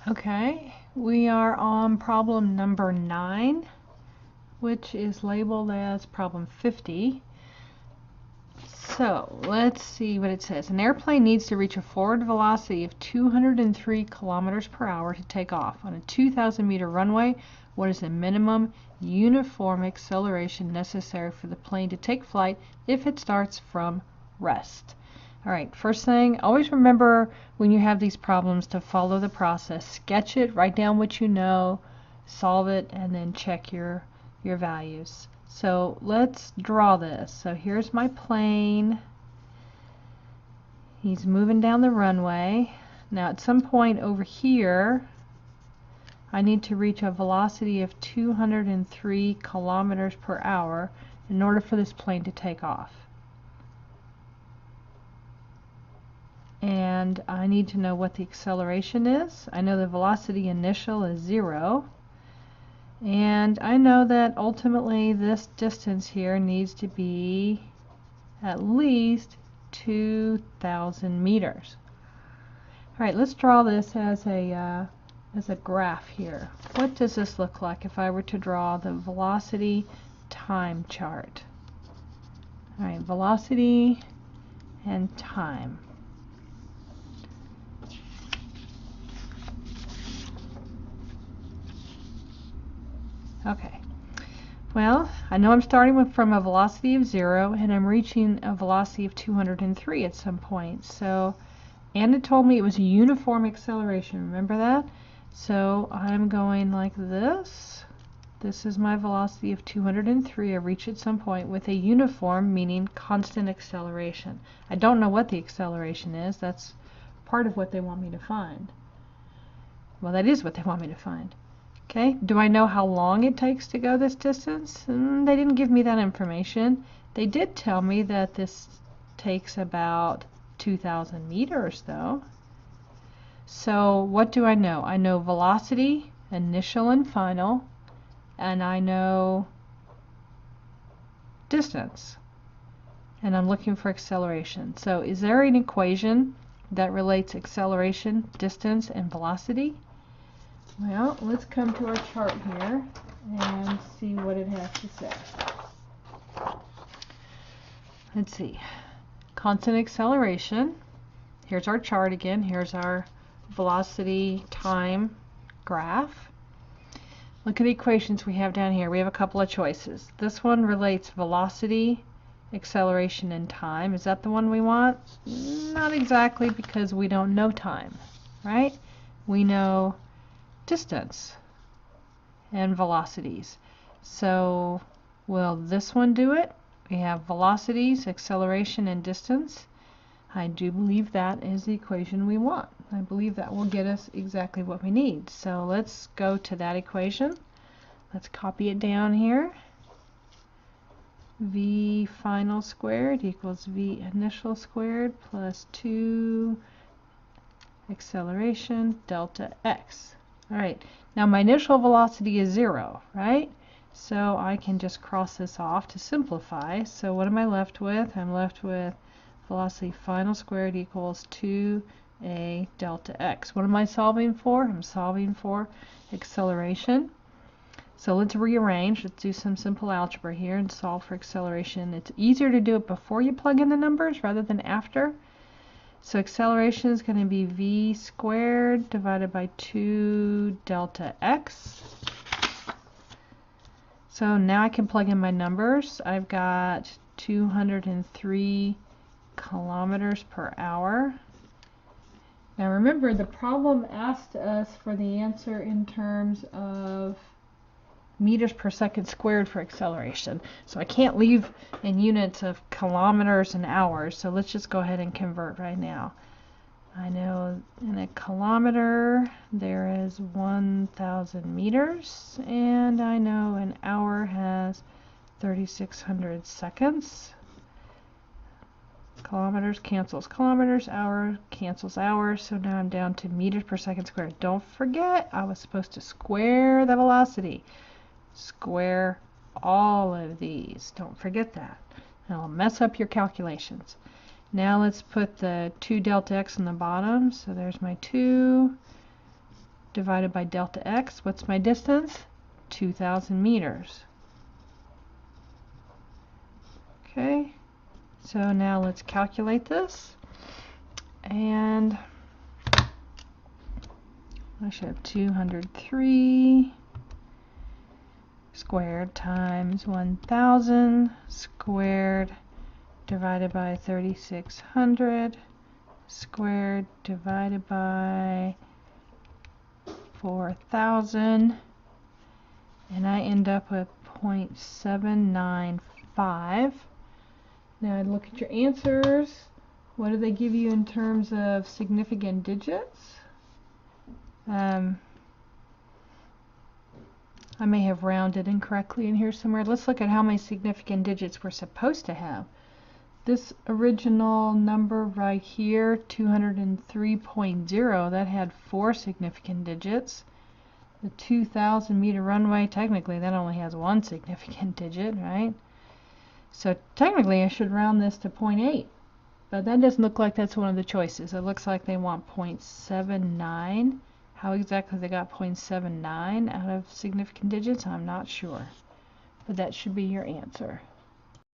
Okay, we are on problem number 9, which is labeled as problem 50. So let's see what it says. An airplane needs to reach a forward velocity of 203 kilometers per hour to take off. On a 2,000-meter runway, what is the minimum uniform acceleration necessary for the plane to take flight if it starts from rest? All right, first thing, always remember when you have these problems to follow the process. Sketch it, write down what you know, solve it, and then check your values. So let's draw this. So here's my plane. He's moving down the runway. Now at some point over here, I need to reach a velocity of 203 kilometers per hour in order for this plane to take off. And I need to know what the acceleration is. I know the velocity initial is 0. And I know that ultimately this distance here needs to be at least 2,000 meters. All right, let's draw this as a graph here. What does this look like if I were to draw the velocity time chart? All right, velocity and time. Okay, well, I know I'm starting from a velocity of 0 and I'm reaching a velocity of 203 at some point. So, and it told me it was a uniform acceleration, remember that? So I'm going like this. This is my velocity of 203. I reach at some point with a uniform, meaning constant acceleration. I don't know what the acceleration is. That's part of what they want me to find. Well, that is what they want me to find. Okay, do I know how long it takes to go this distance? They didn't give me that information. They did tell me that this takes about 2,000 meters though. So what do I know? I know velocity, initial and final, and I know distance. And I'm looking for acceleration. So is there an equation that relates acceleration, distance, and velocity? Well, let's come to our chart here and see what it has to say. Let's see. Constant acceleration. Here's our chart again. Here's our velocity time graph. Look at the equations we have down here. We have a couple of choices. This one relates velocity, acceleration, and time. Is that the one we want? Not exactly, because we don't know time, right? We know distance and velocities. So will this one do it? We have velocities, acceleration, and distance. I do believe that is the equation we want. I believe that will get us exactly what we need. So let's go to that equation. Let's copy it down here. V final squared equals V initial squared plus 2 acceleration delta x. Alright, now my initial velocity is 0, right? So I can just cross this off to simplify. So what am I left with? I'm left with velocity final squared equals 2a delta x. What am I solving for? I'm solving for acceleration. So let's rearrange. Let's do some simple algebra here and solve for acceleration. It's easier to do it before you plug in the numbers rather than after. So acceleration is going to be v squared divided by 2 delta x. So now I can plug in my numbers. I've got 203 kilometers per hour. Now remember, the problem asked us for the answer in terms of meters per second squared for acceleration. So I can't leave in units of kilometers and hours, so let's just go ahead and convert right now. I know in a kilometer there is 1,000 meters, and I know an hour has 3,600 seconds. Kilometers cancels kilometers, hour cancels hours, so now I'm down to meters per second squared. Don't forget, I was supposed to square the velocity. Square all of these. Don't forget that. It'll mess up your calculations. Now let's put the 2 delta x on the bottom. So there's my 2 divided by delta x. What's my distance? 2,000 meters. Okay, so now let's calculate this. And I should have 203 squared times 1,000 squared divided by 3,600 squared divided by 4,000, and I end up with 0.795. Now I look at your answers. What do they give you in terms of significant digits? I may have rounded incorrectly in here somewhere. Let's look at how many significant digits we're supposed to have. This original number right here, 203.0, that had 4 significant digits. The 2,000 meter runway, technically that only has 1 significant digit, right? So technically I should round this to 0.8, but that doesn't look like that's one of the choices. It looks like they want 0.79. How exactly they got 0.79 out of significant digits, I'm not sure. But that should be your answer.